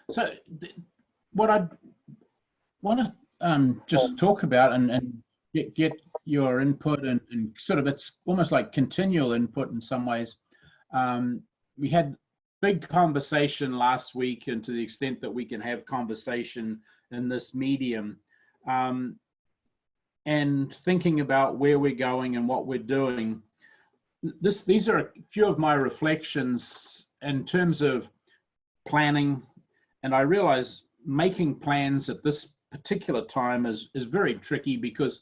So what I want to just talk about and get your input and sort of, it's almost like continual input in some ways. We had big conversation last week, and to the extent that we can have conversation in this medium, and thinking about where we're going and what we're doing. These are a few of my reflections in terms of planning, and I realize making plans at this particular time is very tricky because,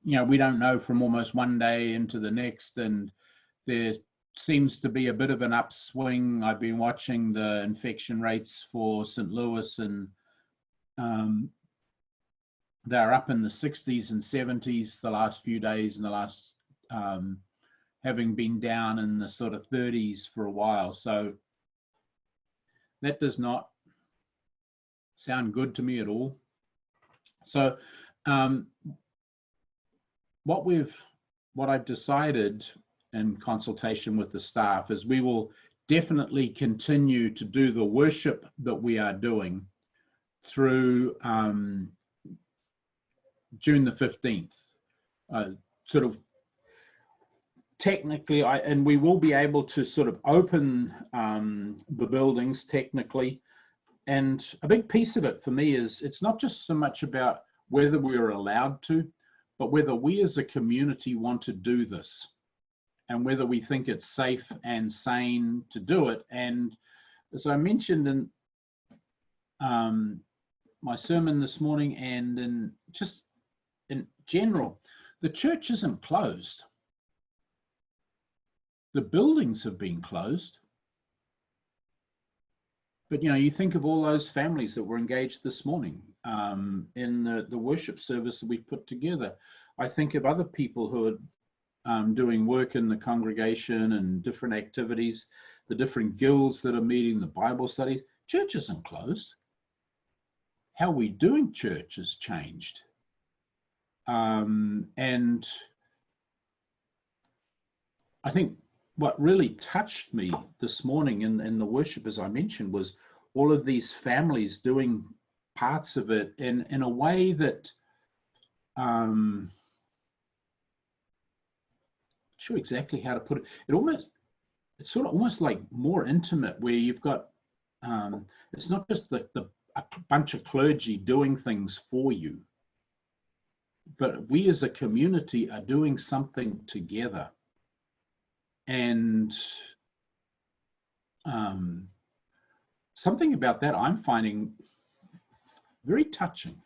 you know, we don't know from almost one day into the next, and there seems to be a bit of an upswing. I've been watching the infection rates for St. Louis, and they're up in the 60s and 70s the last few days, and the last having been down in the sort of 30s for a while. So that does not sound good to me at all. So what I've decided in consultation with the staff is we will definitely continue to do the worship that we are doing through June the 15th. Sort of technically, and we will be able to sort of open the buildings technically. And a big piece of it for me is it's not just so much about whether we're allowed to, but whether we as a community want to do this, and whether we think it's safe and sane to do it. And as I mentioned in my sermon this morning, and in just in general, the church isn't closed. The buildings have been closed. But, you know, you think of all those families that were engaged this morning in the worship service that we put together. I think of other people who are doing work in the congregation and different activities, the different guilds that are meeting, the Bible studies. Church isn't closed. How we doing church has changed. And I think what really touched me this morning in the worship, as I mentioned, was all of these families doing parts of it in a way that, I'm not sure exactly how to put it. It's sort of almost like more intimate, where you've got, it's not just a bunch of clergy doing things for you, but we as a community are doing something together. And something about that I'm finding very touching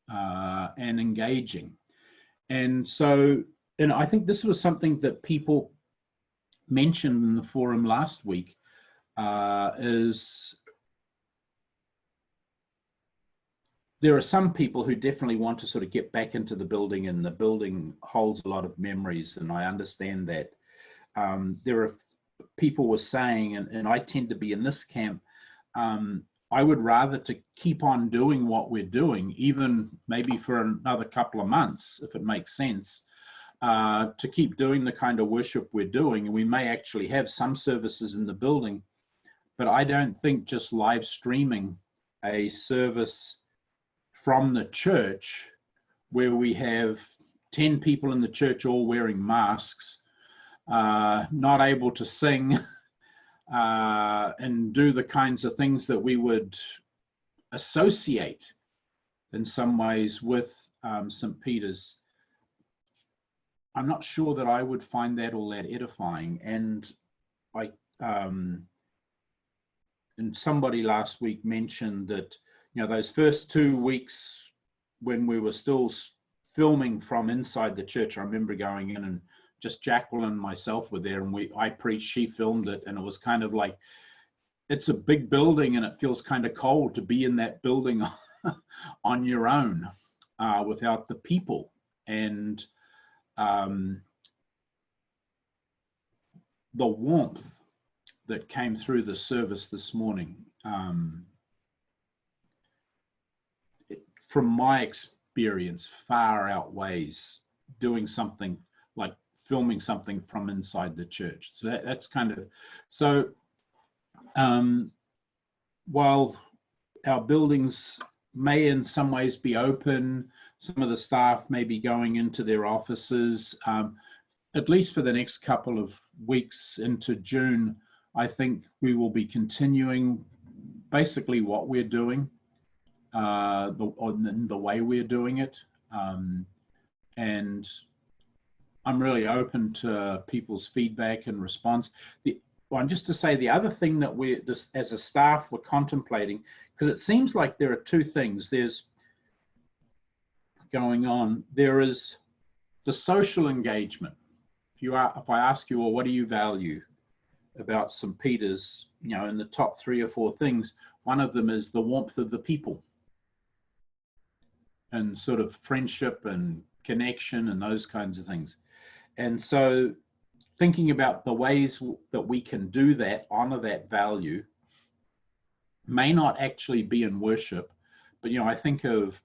and engaging. And so, and I think this was something that people mentioned in the forum last week, is there are some people who definitely want to sort of get back into the building, and the building holds a lot of memories, and I understand that. There are people were saying, and I tend to be in this camp, I would rather to keep on doing what we're doing, even maybe for another couple of months, if it makes sense, to keep doing the kind of worship we're doing. And we may actually have some services in the building, but I don't think just live streaming a service from the church where we have 10 people in the church all wearing masks, not able to sing and do the kinds of things that we would associate in some ways with St. Peter's. I'm not sure that I would find that all that edifying. And and somebody last week mentioned that, you know, those first 2 weeks when we were still filming from inside the church, I remember going in, and just Jacqueline and myself were there, and I preached, she filmed it, and it was kind of like, it's a big building and it feels kind of cold to be in that building on your own without the people. And the warmth that came through the service this morning, from my experience, far outweighs doing something like filming something from inside the church. So that's kind of, so while our buildings may in some ways be open, some of the staff may be going into their offices, at least for the next couple of weeks into June, I think we will be continuing basically what we're doing, the way we're doing it. And I'm really open to people's feedback and response. Just to say, the other thing that we're, as a staff, we're contemplating, because it seems like there are two things there's going on. There is the social engagement. If I ask you, well, what do you value about St. Peter's, in the top 3 or 4 things, one of them is the warmth of the people and sort of friendship and connection and those kinds of things. And so thinking about the ways that we can do that, honor that value, may not actually be in worship, but I think of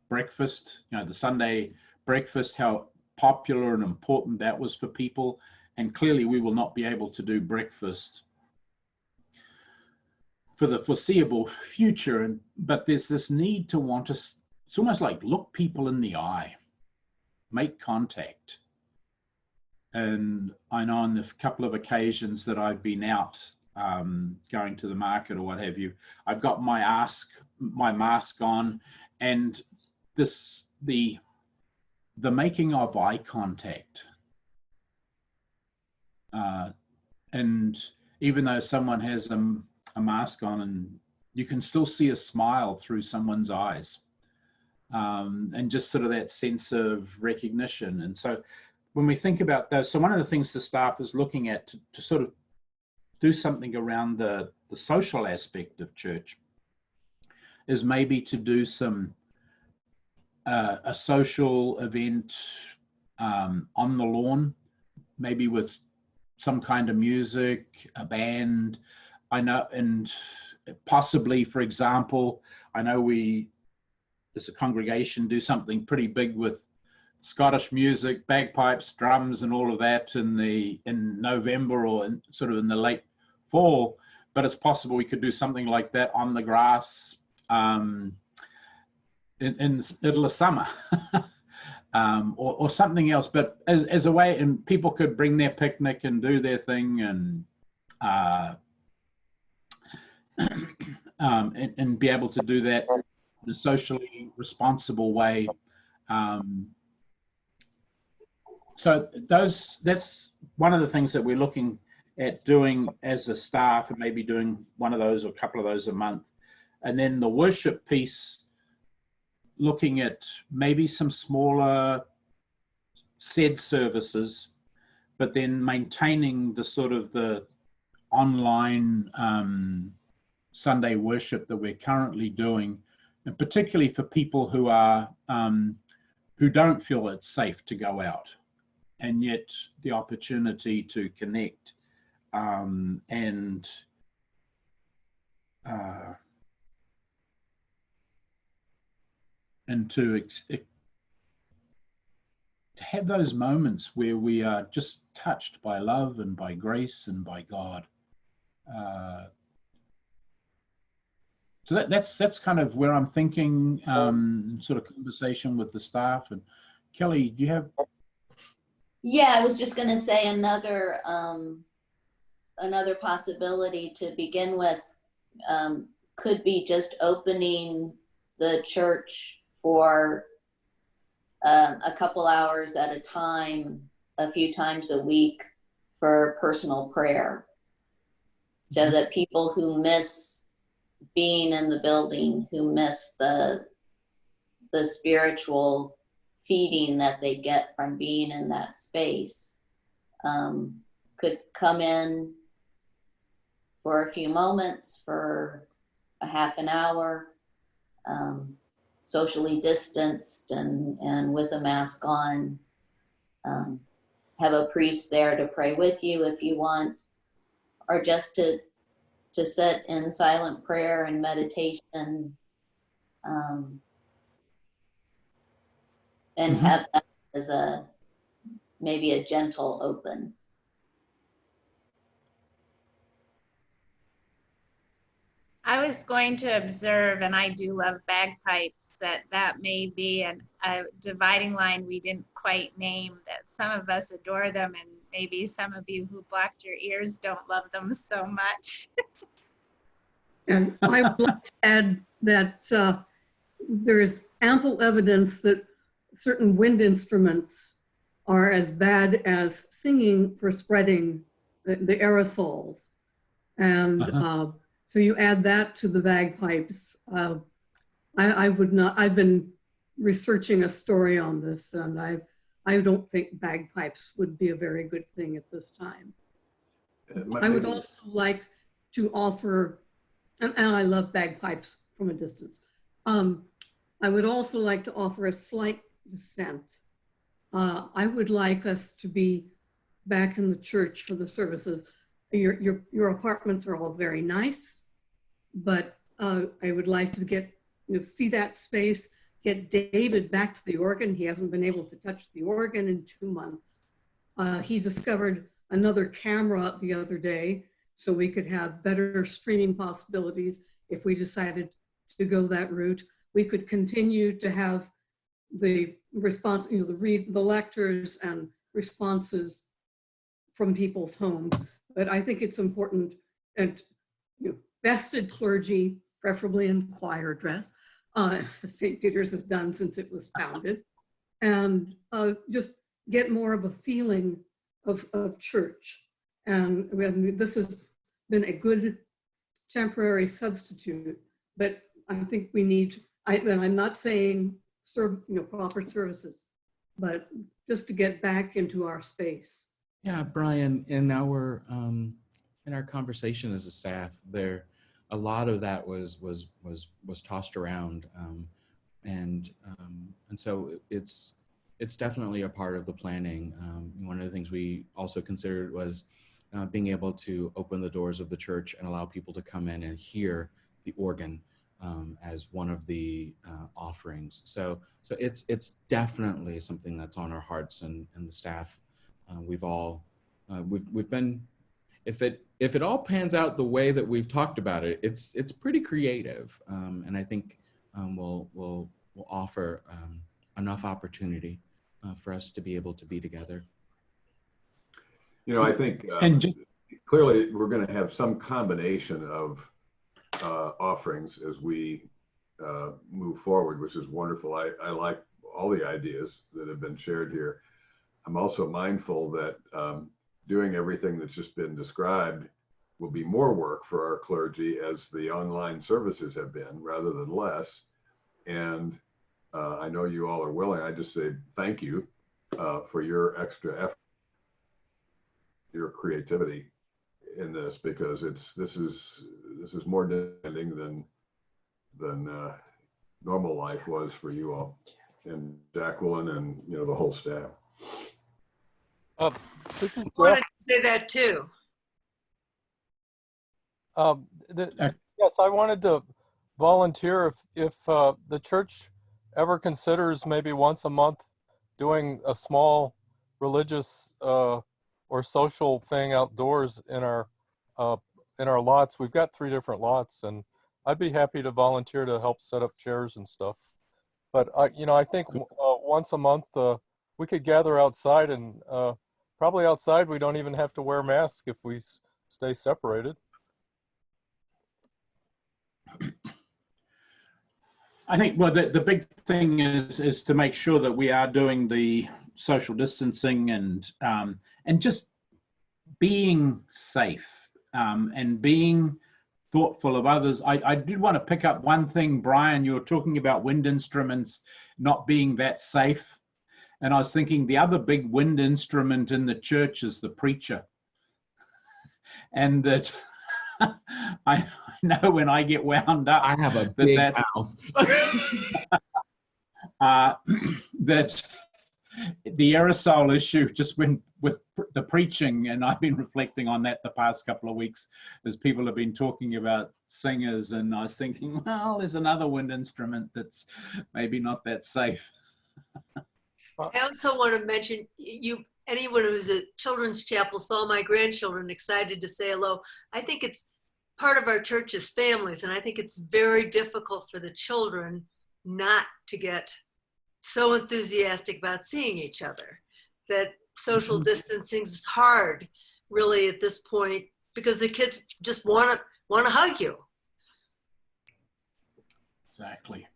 breakfast, the Sunday breakfast, how popular and important that was for people. And clearly we will not be able to do breakfast for the foreseeable future. But there's this need to want to, it's almost like look people in the eye, make contact. And I know on the couple of occasions that I've been out going to the market or what have you, I've got my mask on, and the making of eye contact. And even though someone has a mask on, and you can still see a smile through someone's eyes, and just sort of that sense of recognition. And so when we think about those, so one of the things the staff is looking at to sort of do something around the social aspect of church is maybe to do some a social event on the lawn, maybe with some kind of music, a band. I know, and possibly, for example, I know we as a congregation do something pretty big with Scottish music, bagpipes, drums, and all of that in November or sort of in the late fall. But it's possible we could do something like that on the grass in the middle of summer, or something else. But as a way, and people could bring their picnic and do their thing, and be able to do that in a socially responsible way. So that's one of the things that we're looking at doing as a staff, and maybe doing one of those or a couple of those a month. And then the worship piece, looking at maybe some smaller said services, but then maintaining the sort of the online Sunday worship that we're currently doing, and particularly for people who are who don't feel it's safe to go out, and yet the opportunity to connect and to have those moments where we are just touched by love and by grace and by God. So that's kind of where I'm thinking, sort of conversation with the staff. And Kelly, do you have? Yeah, I was just going to say another possibility to begin with could be just opening the church for a couple hours at a time, a few times a week, for personal prayer, so that people who miss being in the building, who miss the spiritual feeding that they get from being in that space, could come in for a few moments, for a half an hour, socially distanced and with a mask on. Have a priest there to pray with you if you want, or just to sit in silent prayer and meditation, and have that as maybe a gentle open. I was going to observe, and I do love bagpipes, that may be a dividing line we didn't quite name, that some of us adore them and maybe some of you who blocked your ears don't love them so much. And I would like to add that there is ample evidence that certain wind instruments are as bad as singing for spreading the aerosols. And so you add that to the bagpipes. I would not, I've been researching a story on this, and I don't think bagpipes would be a very good thing at this time. I would also like to offer, and I love bagpipes from a distance. I would also like to offer a slight dissent. I would like us to be back in the church for the services. Your apartments are all very nice, but I would like to get, see that space, get David back to the organ. He hasn't been able to touch the organ in 2 months. He discovered another camera the other day, so we could have better streaming possibilities if we decided to go that route. We could continue to have the response, the lectures and responses from people's homes. But I think it's important, and vested clergy, preferably in choir dress, St. Peter's has done since it was founded, and just get more of a feeling of church. And this has been a good temporary substitute, but I think we need, and I'm not saying proper services, but just to get back into our space. Yeah, Brian, in our conversation as a staff, a lot of that was tossed around, and so it's definitely a part of the planning. One of the things we also considered was being able to open the doors of the church and allow people to come in and hear the organ as one of the offerings. So it's definitely something that's on our hearts, and the staff. We've been, if it all pans out the way that we've talked about it, it's pretty creative, and I think we'll offer enough opportunity for us to be able to be together. I think clearly we're going to have some combination of offerings as we move forward, which is wonderful. I like all the ideas that have been shared here. I'm also mindful that doing everything that's just been described will be more work for our clergy, as the online services have been, rather than less. And I know you all are willing. I just say thank you for your extra effort, your creativity in this, because this is more demanding than normal life was for you all, and Jacqueline, and the whole staff. This is I wanted to say that too. Yes, I wanted to volunteer if the church ever considers maybe once a month doing a small religious or social thing outdoors in our lots. We've got 3 different lots, and I'd be happy to volunteer to help set up chairs and stuff. But I think once a month we could gather outside, and probably outside we don't even have to wear masks if we stay separated. I think, well, the big thing is to make sure that we are doing the social distancing and just being safe and being thoughtful of others. I did want to pick up one thing, Brian. You were talking about wind instruments not being that safe. And I was thinking the other big wind instrument in the church is the preacher. And that I know when I get wound up, I have a big mouth. That the aerosol issue just went with the preaching, and I've been reflecting on that the past couple of weeks as people have been talking about singers, and I was thinking, well, there's another wind instrument that's maybe not that safe. I also want to mention, anyone who's at Children's Chapel saw my grandchildren excited to say hello. I think it's part of our church is families, and I think it's very difficult for the children not to get so enthusiastic about seeing each other, that social distancing is hard really at this point because the kids just want to hug you. Exactly.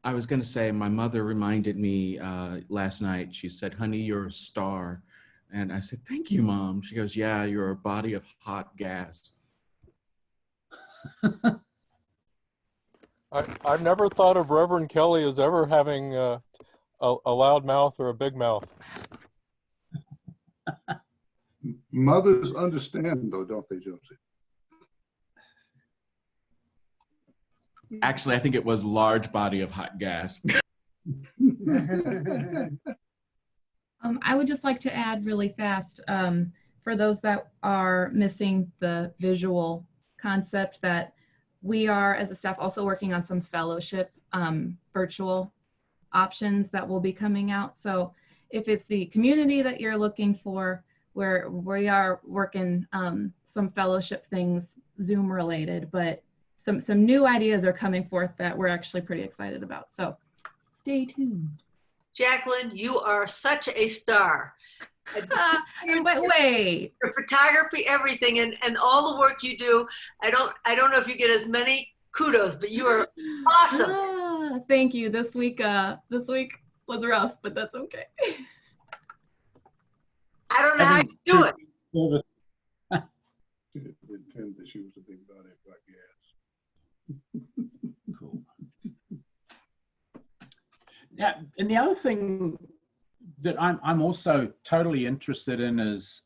I was going to say, my mother reminded me last night. She said, "Honey, you're a star." And I said, "Thank you, Mom." She goes, "Yeah, you're a body of hot gas." I've never thought of Reverend Kelly as ever having a loud mouth or a big mouth. Mothers understand, though, don't they, Josie? Actually, I think it was large body of hot gas. I would just like to add really fast, for those that are missing the visual concept, that we are, as a staff, also working on some fellowship virtual options that will be coming out. So if it's the community that you're looking for, where we are working some fellowship things Zoom related, but some new ideas are coming forth that we're actually pretty excited about. So stay tuned. Jacqueline, you are such a star. Wait. Your photography, everything, and all the work you do. I don't know if you get as many kudos, but you are awesome. Thank you. This week was rough, but that's okay. I don't know how you do it. She didn't intend that she was a big body of hot gas. Cool. Yeah, and the other thing that I'm also totally interested in is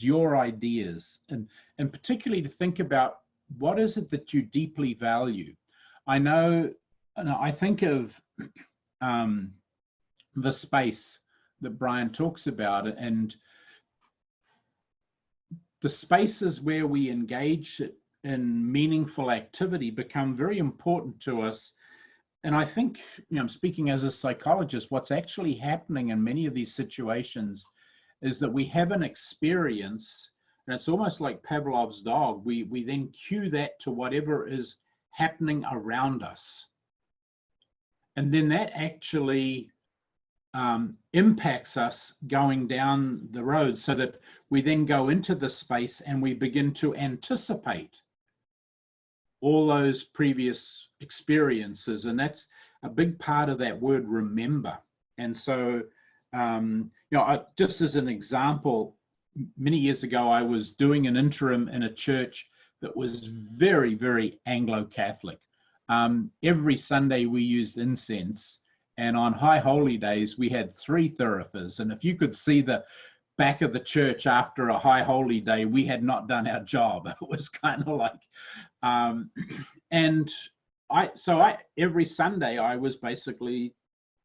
your ideas, and particularly to think about what is it that you deeply value. I know, and I think of the space that Brian talks about, and the spaces where we engage in meaningful activity become very important to us. And I think, I'm speaking as a psychologist, what's actually happening in many of these situations is that we have an experience, and it's almost like Pavlovs dog. We then cue that to whatever is happening around us. And then that actually impacts us going down the road, so that we then go into the space and we begin to anticipate all those previous experiences. And that's a big part of that word remember. And so, just as an example, many years ago, I was doing an interim in a church that was very, very Anglo-Catholic. Every Sunday we used incense, and on high holy days, we had 3 thurifers. And if you could see the back of the church after a high holy day, we had not done our job. It was kind of like, and I every Sunday I was basically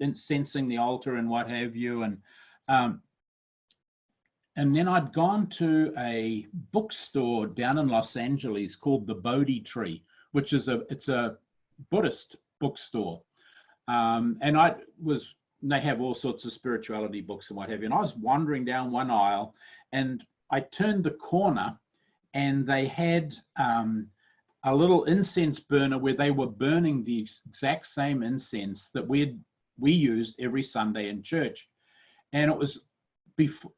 incensing the altar and what have you, and then I'd gone to a bookstore down in Los Angeles called the Bodhi Tree, which is it's a Buddhist bookstore, and they have all sorts of spirituality books and what have you. And I was wandering down one aisle, and I turned the corner, and they had a little incense burner where they were burning the exact same incense that we used every Sunday in church. And it was before,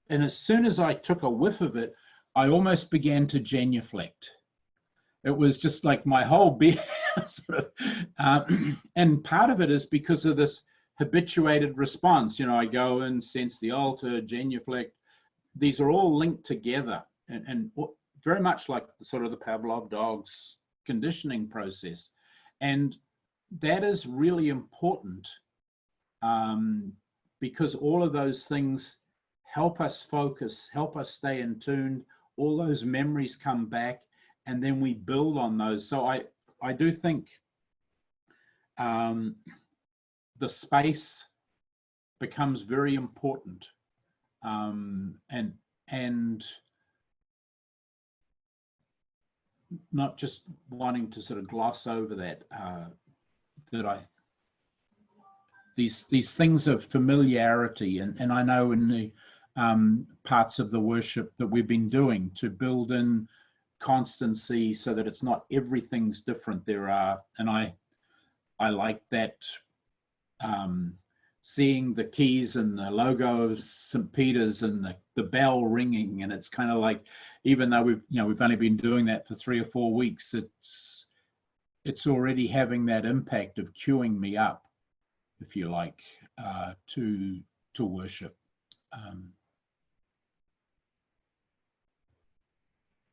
and as soon as I took a whiff of it, I almost began to genuflect. It was just like my whole being sort of, and part of it is because of this habituated response. I go and sense the altar, genuflect. These are all linked together, and very much like sort of the Pavlov dog's conditioning process. And that is really important, because all of those things help us focus, help us stay in tune. All those memories come back, and then we build on those. So I do think the space becomes very important, and not just wanting to sort of gloss over that, these things of familiarity, and I know in the parts of the worship that we've been doing to build in constancy so that it's not everything's different. There are, and I like that, seeing the keys and the logo of St. Peter's and the bell ringing, and it's kind of like, even though we've only been doing that for 3 or 4 weeks, it's already having that impact of queuing me up, if you like, to worship.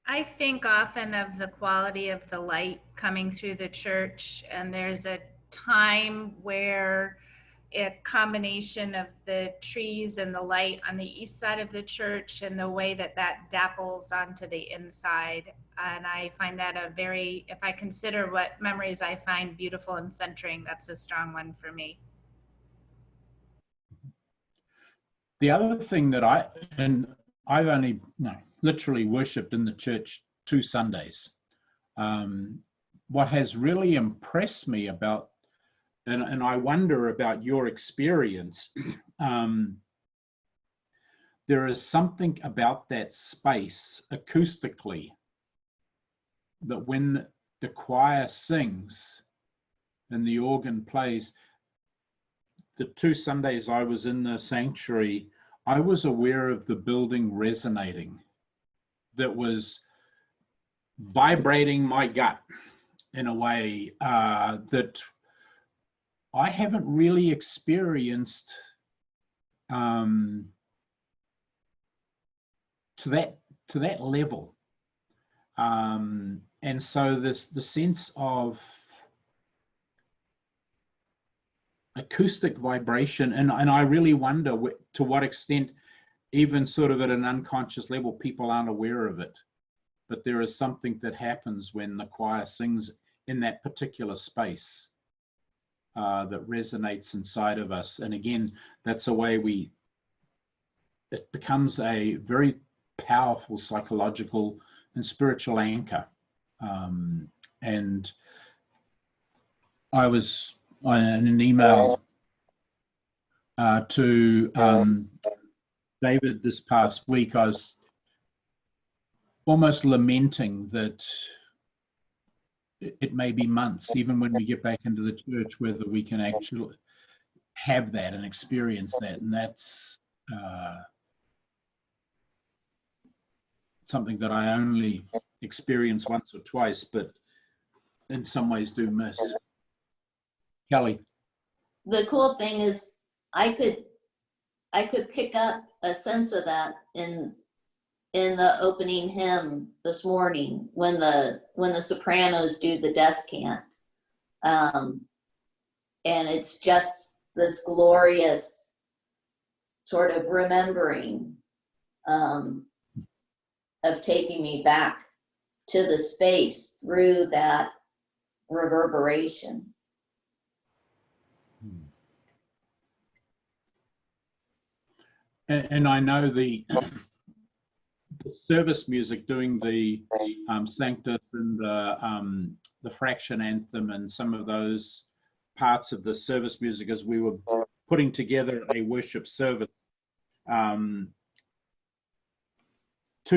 I think often of the quality of the light coming through the church, and there's a time where a combination of the trees and the light on the east side of the church and the way that dapples onto the inside. And I find that if I consider what memories I find beautiful and centering, that's a strong one for me. The other thing that I've only literally worshipped in the church 2 Sundays. What has really impressed me about, and I wonder about your experience, there is something about that space acoustically that when the choir sings and the organ plays, the 2 Sundays I was in the sanctuary, I was aware of the building resonating, that was vibrating my gut in a way that I haven't really experienced to that level. And so the sense of acoustic vibration, and I really wonder to what extent, even sort of at an unconscious level, people aren't aware of it, but there is something that happens when the choir sings in that particular space that resonates inside of us. And again, that's a way it becomes a very powerful psychological and spiritual anchor. And I was in an email to David this past week. I was almost lamenting that it may be months, even when we get back into the church, whether we can actually have that and experience that. And that's something that I only experience once or twice, but in some ways do miss. Kelly. The cool thing is I could pick up a sense of that in the opening hymn this morning when the sopranos do the descant. And it's just this glorious sort of remembering of taking me back to the space through that reverberation. And I know the service music, doing the Sanctus and the fraction anthem and some of those parts of the service music as we were putting together a worship service. 2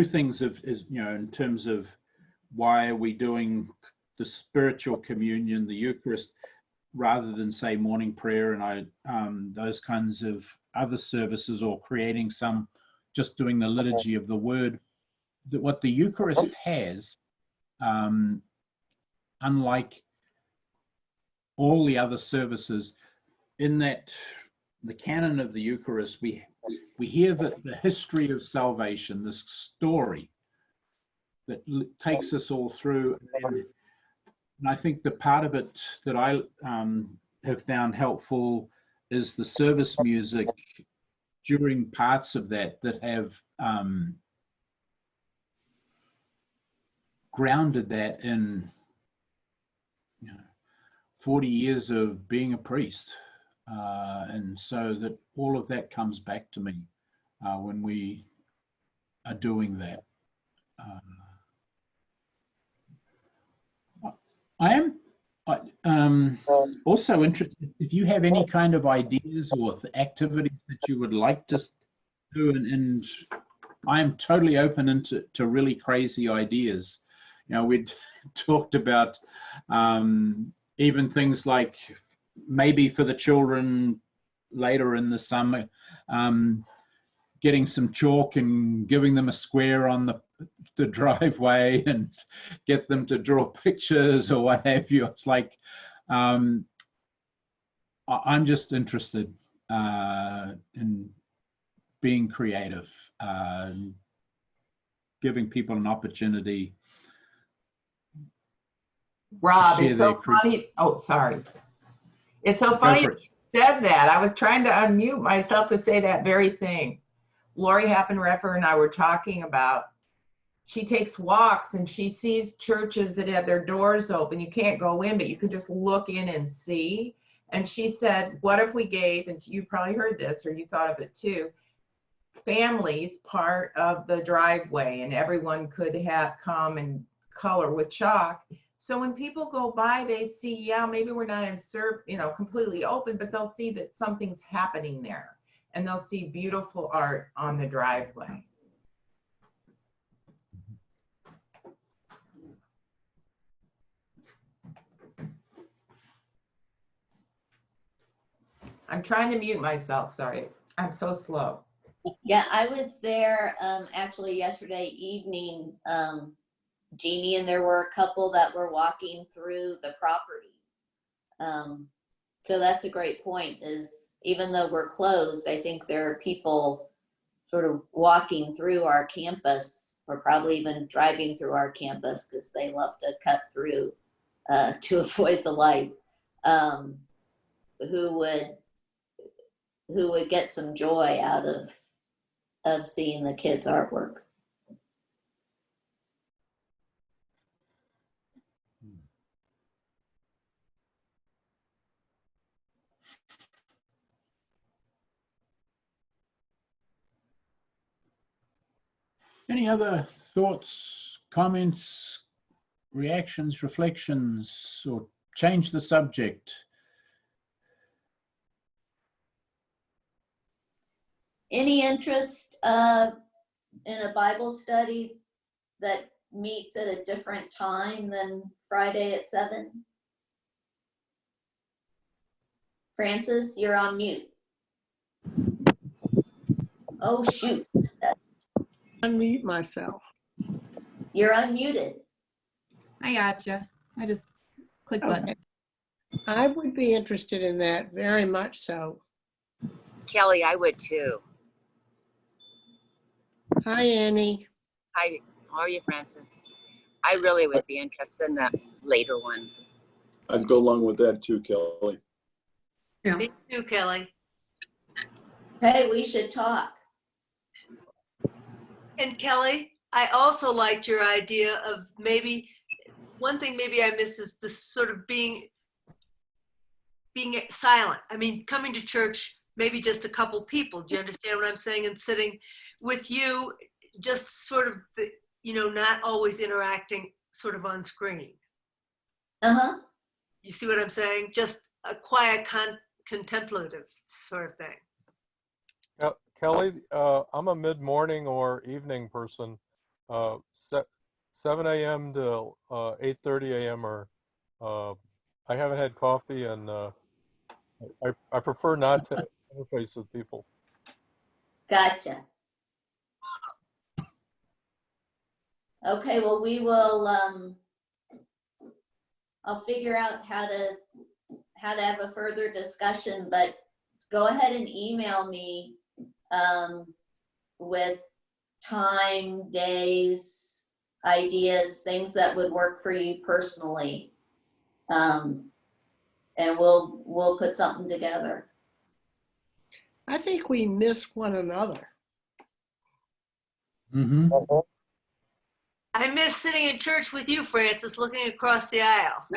things in terms of why are we doing the spiritual communion, the Eucharist, rather than say morning prayer and those kinds of other services, or creating some, just doing the liturgy of the word. That what the Eucharist has, unlike all the other services, in that the canon of the Eucharist, we hear the history of salvation, this story that takes us all through. And I think the part of it that I have found helpful is the service music during parts of that have grounded that in 40 years of being a priest. And so that all of that comes back to me when we are doing that. I am also interested if you have any kind of ideas or activities that you would like to do, and I am totally open to really crazy ideas. we'd talked about even things like maybe for the children later in the summer, getting some chalk and giving them a square on the driveway and get them to draw pictures or what have you. It's like, I'm just interested in being creative, giving people an opportunity. Rob, it's so funny. Oh, sorry. It's so funny that you said that. I was trying to unmute myself to say that very thing. Lori Happenrepper and I were talking about, she takes walks and she sees churches that have their doors open. You can't go in, but you can just look in and see. And she said, what if we gave, and you probably heard this or you thought of it too, families part of the driveway, and everyone could come and color with chalk. So when people go by, they see, yeah, maybe we're not completely open, but they'll see that something's happening there, and they'll see beautiful art on the driveway. I'm trying to mute myself, sorry. I'm so slow. Yeah, I was there actually yesterday evening, Jeannie, and there were a couple that were walking through the property. So that's a great point, is even though we're closed, I think there are people sort of walking through our campus, or probably even driving through our campus because they love to cut through to avoid the light, who would get some joy out of seeing the kids' artwork. Any other thoughts, comments, reactions, reflections, or change the subject? Any interest in a Bible study that meets at a different time than Friday at 7? Francis, you're on mute. Oh, shoot. Unmute myself. You're unmuted. I gotcha. I just click button. Okay. I would be interested in that, very much so. Kelly, I would too. Hi, Annie. Hi, how are you, Francis? I really would be interested in that later one. I'd go along with that too, Kelly. Yeah. Me too, Kelly. Hey, we should talk. And Kelly, I also liked your idea of maybe, one thing maybe I miss is this sort of being silent. I mean, coming to church, maybe just a couple people. Do you understand what I'm saying? And sitting with you, just sort of, not always interacting sort of on screen. Uh-huh. You see what I'm saying? Just a quiet, contemplative sort of thing. Kelly, I'm a mid-morning or evening person. 7 a.m. to 8:30 a.m. or I haven't had coffee, and I prefer not to interface with people. Gotcha. Okay, well, we will, I'll figure out how to have a further discussion, but go ahead and email me with time, days, ideas, things that would work for you personally. And we'll put something together. I think we miss one another. Mm-hmm. I miss sitting in church with you, Francis, looking across the aisle.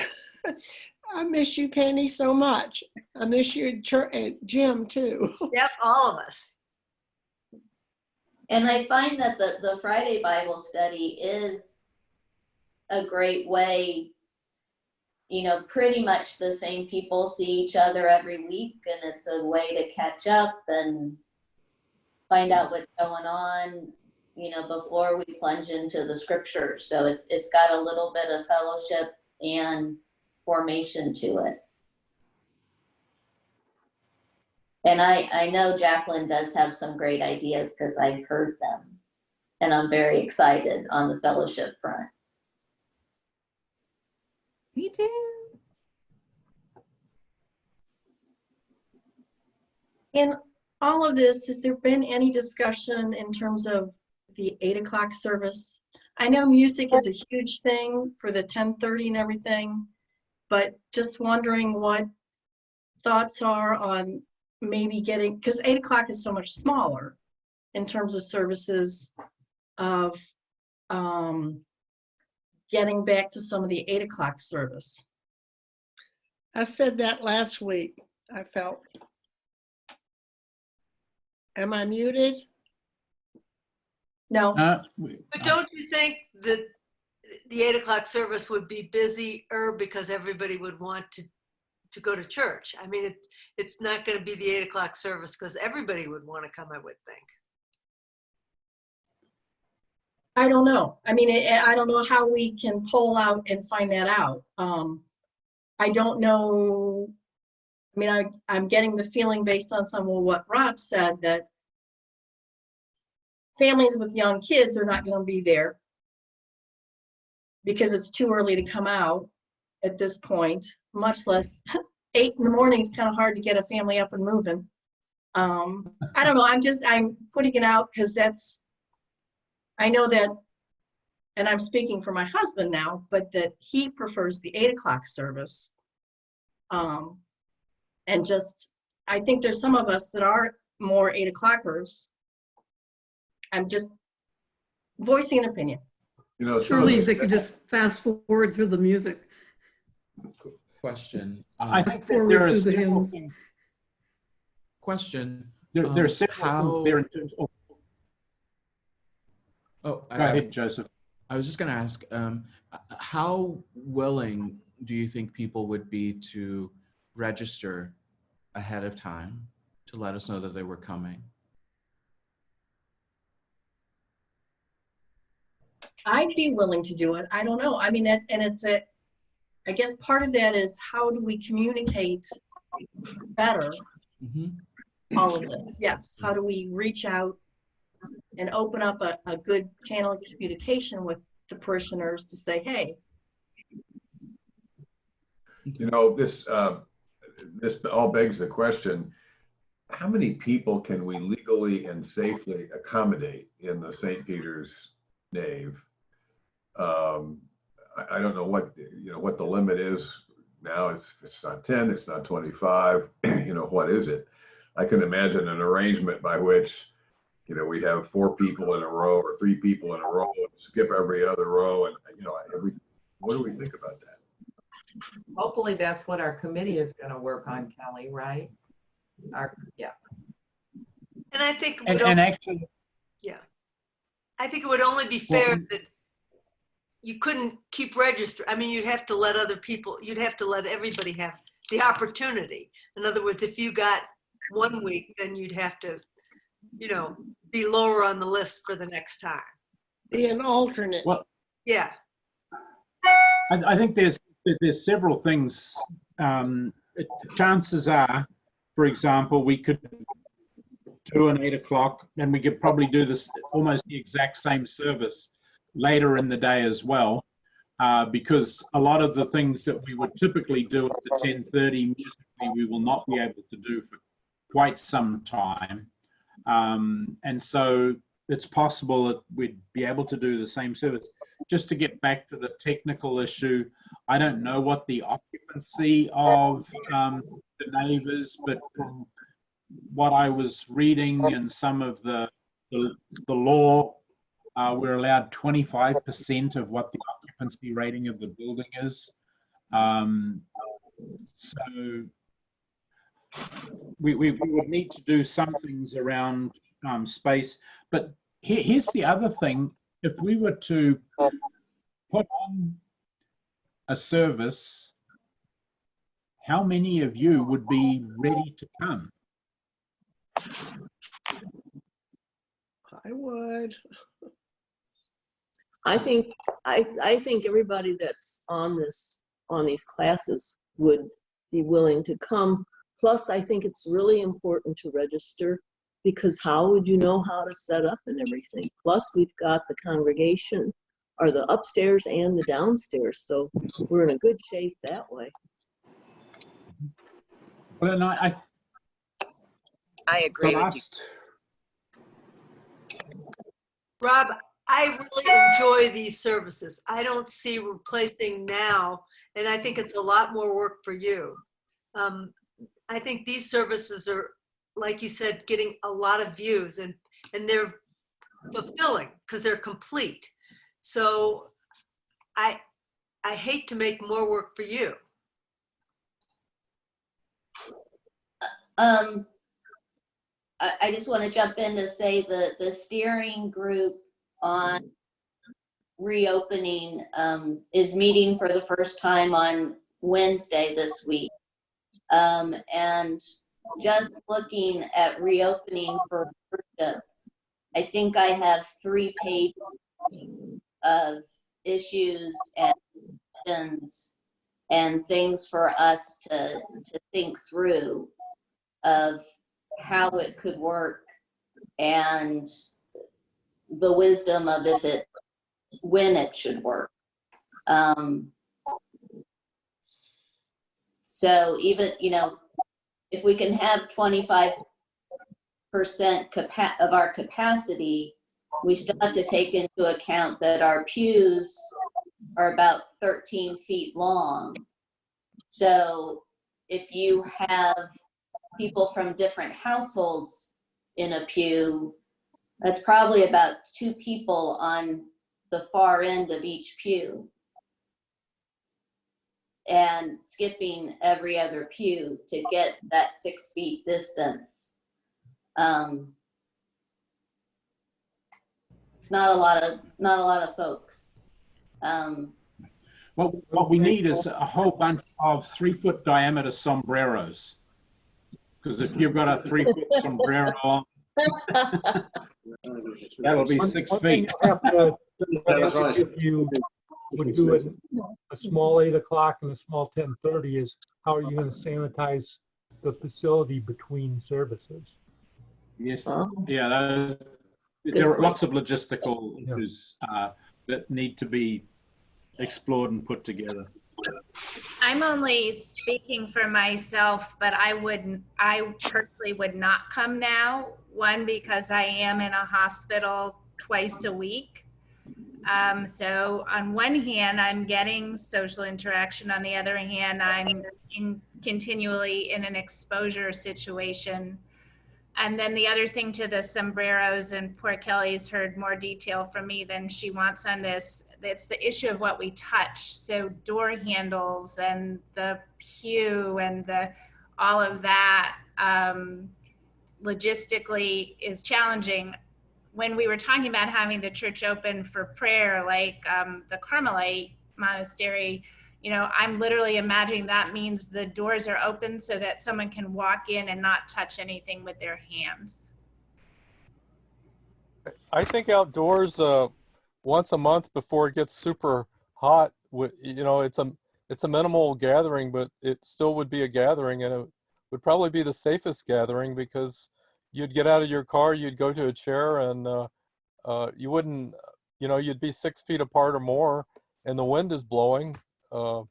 I miss you, Penny, so much. I miss you at Jim, too. Yep, all of us. And I find that the Friday Bible study is a great way, pretty much the same people see each other every week, and it's a way to catch up and find out what's going on. you know, before we plunge into the scriptures. So it's got a little bit of fellowship and formation to it. And I know Jacqueline does have some great ideas because I've heard them. And I'm very excited on the fellowship front. Me too. In all of this, has there been any discussion in terms of the 8 o'clock service? I know music is a huge thing for the 10:30 and everything, but just wondering what thoughts are on maybe getting, because 8 o'clock is so much smaller in terms of services, of getting back to some of the 8 o'clock service. I said that last week, I felt. Am I muted? No. But don't you think that the 8 o'clock service would be busier because everybody would want to go to church? I mean, it's not going to be the 8 o'clock service because everybody would want to come, I would think. I don't know. I mean, I don't know how we can poll out and find that out. I don't know. I mean, I'm getting the feeling based on some of what Rob said that families with young kids are not going to be there because it's too early to come out at this point, much less 8 in the morning is kind of hard to get a family up and moving. I don't know. I'm putting it out because I know that, and I'm speaking for my husband now, but that he prefers the 8 o'clock service. And just, I think there's some of us that are more 8 o'clockers. I'm just voicing an opinion. You know, surely they could just fast forward through the music. Question. I think that there are several things. Question. There are several things there in terms of. Oh, go ahead, Joseph. I was just going to ask, how willing do you think people would be to register ahead of time to let us know that they were coming? I'd be willing to do it. I don't know. I mean, I guess part of that is how do we communicate better all of this? Yes. How do we reach out and open up a good channel of communication with the parishioners to say, hey. You know, this all begs the question, how many people can we legally and safely accommodate in the St. Peter's nave? I don't know what the limit is now. It's not 10, it's not 25. What is it? I can imagine an arrangement by which we'd have 4 people in a row or 3 people in a row and skip every other row, and what do we think about that? Hopefully that's what our committee is going to work on, Kelly, right? Yeah. And I think actually, yeah, I think it would only be fair that you couldn't keep register. I mean, you'd have to let everybody have the opportunity. In other words, if you got 1 week, then you'd have to, be lower on the list for the next time. Be an alternate. Well, yeah. I think there's several things. Chances are, for example, we could do an 8 o'clock, and we could probably do this almost the exact same service later in the day as well, because a lot of the things that we would typically do at the 10:30 musically, we will not be able to do for quite some time. And so it's possible that we'd be able to do the same service. Just to get back to the technical issue, I don't know what the occupancy of the nave is, but from what I was reading in some of the law, we're allowed 25% of what the occupancy rating of the building is. So we would need to do some things around space. But here's the other thing. If we were to put on a service, how many of you would be ready to come? I would. I think everybody that's on these classes would be willing to come. Plus, I think it's really important to register, because how would you know how to set up and everything? Plus, we've got the congregation, or the upstairs and the downstairs, so we're in a good shape that way. Well, no, I agree with you. Rob, I really enjoy these services. I don't see replacing now, and I think it's a lot more work for you. I think these services are, like you said, getting a lot of views, and they're fulfilling because they're complete. So I hate to make more work for you. I just want to jump in to say that the steering group on reopening is meeting for the first time on Wednesday this week. And just looking at reopening for worship, I think I have 3 pages of issues and things for us to think through of how it could work and the wisdom of when it should work. So even, if we can have 25% of our capacity, we still have to take into account that our pews are about 13 feet long. So if you have people from different households in a pew, that's probably about 2 people on the far end of each pew, and skipping every other pew to get that 6 feet distance. It's not a lot of folks. What we need is a whole bunch of 3-foot diameter sombreros. Because if you've got a 3-foot sombrero on, that'll be 6 feet. If you would do it a small 8 o'clock and a small 10:30, is how are you going to sanitize the facility between services? Yes, yeah, there are lots of logistical issues that need to be explored and put together. I'm only speaking for myself, but I personally would not come now. One, because I am in a hospital twice a week. So on one hand, I'm getting social interaction. On the other hand, I'm continually in an exposure situation. And then the other thing to the sombreros, and poor Kelly's heard more detail from me than she wants on this, it's the issue of what we touch. So door handles and the pew and all of that logistically is challenging. When we were talking about having the church open for prayer, like the Carmelite monastery, I'm literally imagining that means the doors are open so that someone can walk in and not touch anything with their hands. I think outdoors once a month before it gets super hot, it's a minimal gathering, but it still would be a gathering, and it would probably be the safest gathering, because you'd get out of your car, you'd go to a chair, and you wouldn't, you'd be 6 feet apart or more, and the wind is blowing. And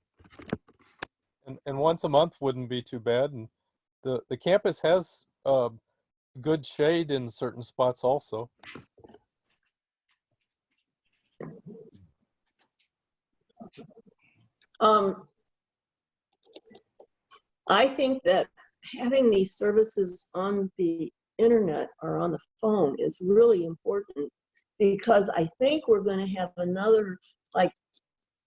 once a month wouldn't be too bad. And the campus has good shade in certain spots also. I think that having these services on the internet or on the phone is really important, because I think we're going to have another,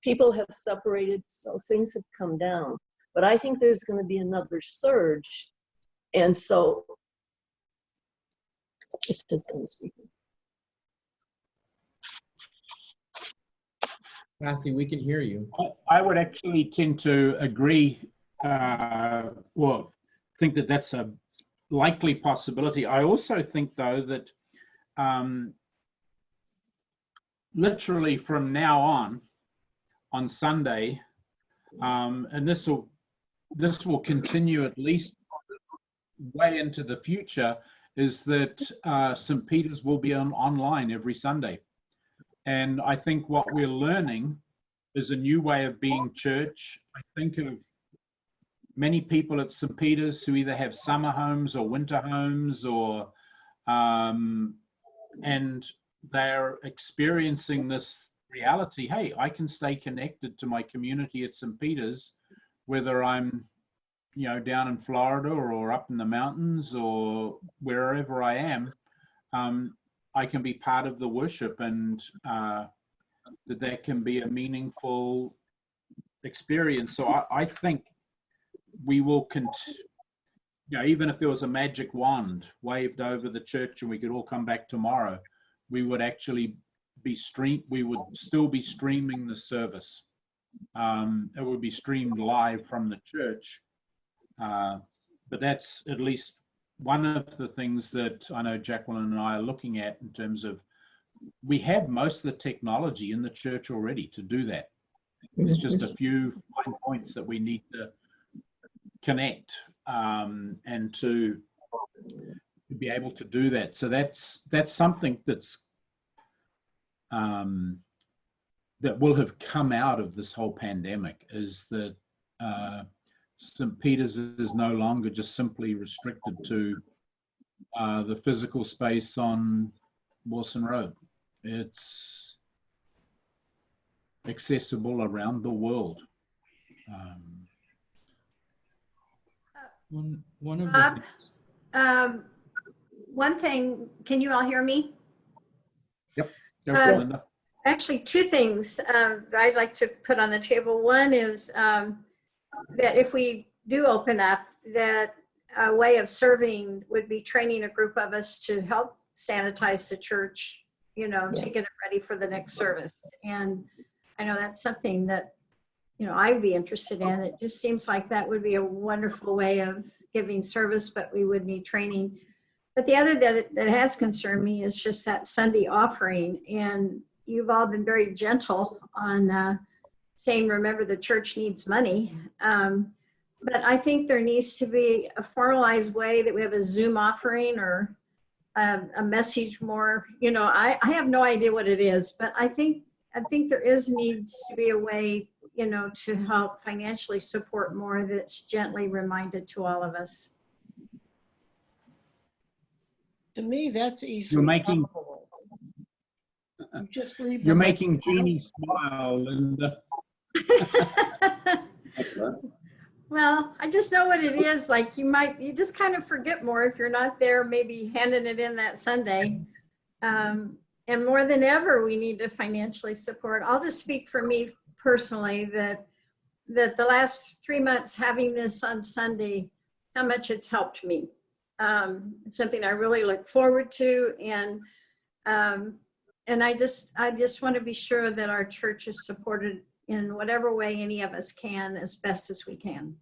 people have separated, so things have come down. But I think there's going to be another surge. And so, it's just speaking. Kathy, we can hear you. I would actually tend to agree, think that that's a likely possibility. I also think, though, that literally from now on Sunday, and this will continue at least way into the future, is that St. Peter's will be online every Sunday. And I think what we're learning is a new way of being church. I think of many people at St. Peter's who either have summer homes or winter homes, or and they're experiencing this reality. Hey, I can stay connected to my community at St. Peter's, whether I'm, you know, down in Florida or up in the mountains or wherever I am. I can be part of the worship, and that can be a meaningful experience. So I think we will you know, even if there was a magic wand waved over the church and we could all come back tomorrow, we would actually we would still be streaming the service. It would be streamed live from the church. But that's at least one of the things that I know Jacqueline and I are looking at, in terms of, we have most of the technology in the church already to do that. There's just a few fine points that we need to connect, and to be able to do that. So that's something that's that will have come out of this whole pandemic, is that St. Peter's is no longer just simply restricted to the physical space on Wilson Road. It's accessible around the world. One of Bob, the one thing, can you all hear me? Yep. Linda. Actually, two things that I'd like to put on the table. One is that if we do open up, that a way of serving would be training a group of us to help sanitize the church, you know, to get it ready for the next service. And I know that's something that, you know, I'd be interested in. It just seems like that would be a wonderful way of giving service, but we would need training. But the other that has concerned me is just that Sunday offering. And you've all been very gentle on saying, remember, the church needs money. But I think there needs to be a formalized way that we have a Zoom offering, or a message more, you know, I have no idea what it is, but I think there needs to be a way, you know, to help financially support more, that's gently reminded to all of us. To me, that's easy. You're making, you just leave you're making Jeannie smile, Linda. Well, I just know what it is. Like, you just kind of forget more if you're not there, maybe handing it in that Sunday. And more than ever, we need to financially support. I'll just speak for me personally, that the last 3 months having this on Sunday, how much it's helped me. It's something I really look forward to. And I just want to be sure that our church is supported in whatever way any of us can, as best as we can.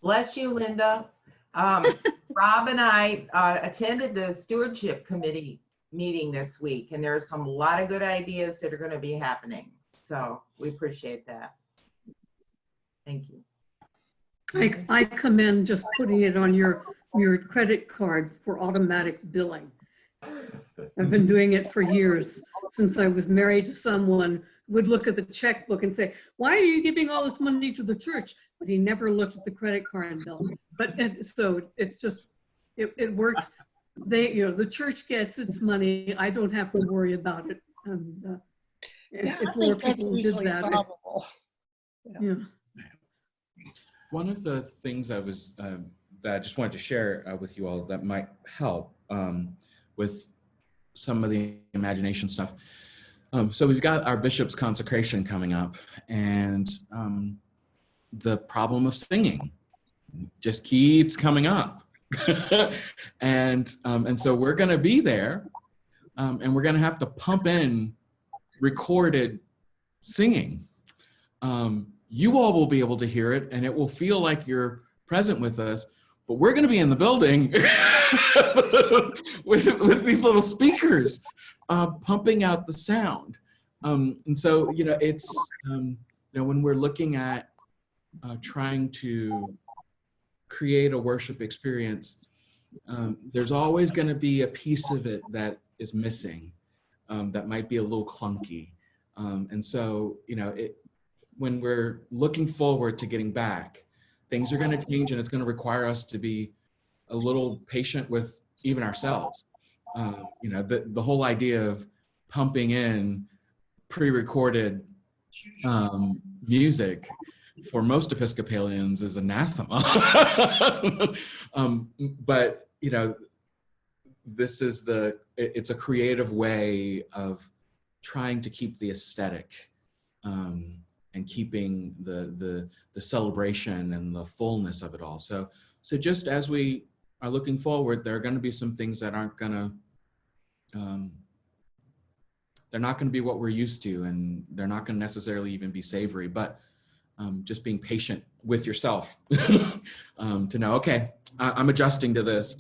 Bless you, Linda. Rob and I attended the stewardship committee meeting this week, and there are a lot of good ideas that are going to be happening. So we appreciate that. Thank you. I commend just putting it on your credit card for automatic billing. I've been doing it for years, since I was married to someone who would look at the checkbook and say, why are you giving all this money to the church? But he never looked at the credit card bill. But so it's just, it works. The church gets its money. I don't have to worry about it. And if more people did that. Yeah. One of the things I was that I just wanted to share with you all that might help with some of the imagination stuff. So we've got our bishop's consecration coming up, and the problem of singing just keeps coming up. and so we're going to be there, and we're going to have to pump in recorded singing. You all will be able to hear it, and it will feel like you're present with us, but we're going to be in the building with these little speakers pumping out the sound. And so, you know, it's, you know, when we're looking at trying to create a worship experience, there's always going to be a piece of it that is missing, that might be a little clunky. And so, you know, when we're looking forward to getting back, things are going to change, and it's going to require us to be a little patient with even ourselves. You know, the whole idea of pumping in pre-recorded music for most Episcopalians is anathema. But, you know, this is it's a creative way of trying to keep the aesthetic and keeping the celebration and the fullness of it all. So just as we are looking forward, there are going to be some things that aren't going to, they're not going to be what we're used to, and they're not going to necessarily even be savory, but just being patient with yourself to know, okay, I'm adjusting to this.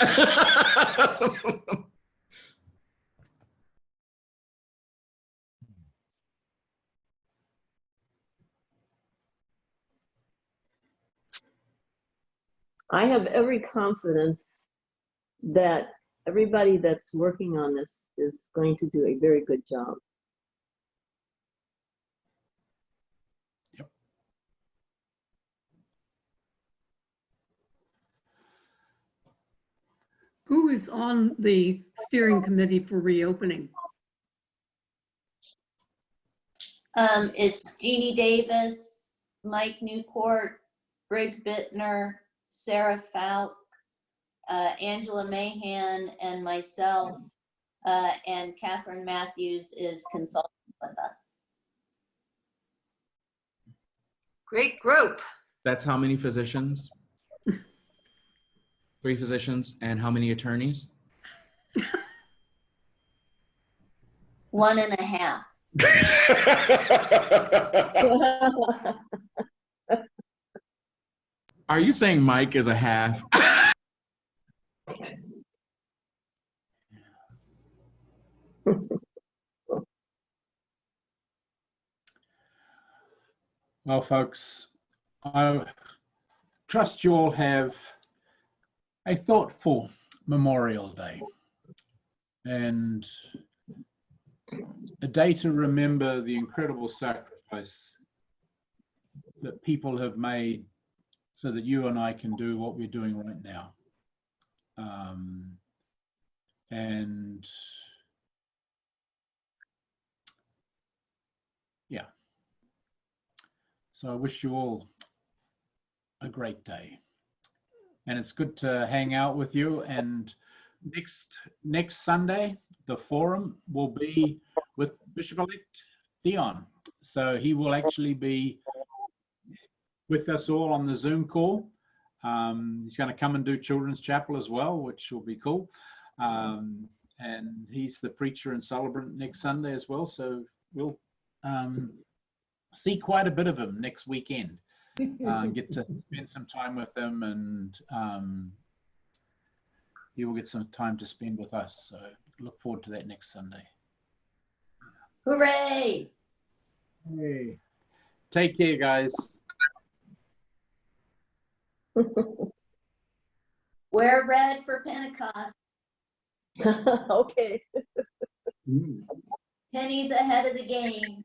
I have every confidence that everybody that's working on this is going to do a very good job. Yep. Who is on the steering committee for reopening? It's Jeannie Davis, Mike Newport, Brig Bittner, Sarah Falk, Angela Mahan, and myself, and Catherine Matthews is consulting with us. Great group. That's how many physicians? 3 physicians, and how many attorneys? 1.5. Are you saying Mike is a half? Well, folks, I trust you all have a thoughtful Memorial Day and a day to remember the incredible sacrifice that people have made so that you and I can do what we're doing right now. And yeah, so I wish you all a great day. And it's good to hang out with you. And next Sunday, the forum will be with Bishop-elect Dion. So he will actually be with us all on the Zoom call. He's going to come and do Children's Chapel as well, which will be cool. And he's the preacher and celebrant next Sunday as well. So we'll see quite a bit of him next weekend. Get to spend some time with him, and he will get some time to spend with us. So look forward to that next Sunday. Hooray! Hey, take care, guys. Wear red for Pentecost. Okay. Penny's ahead of the game.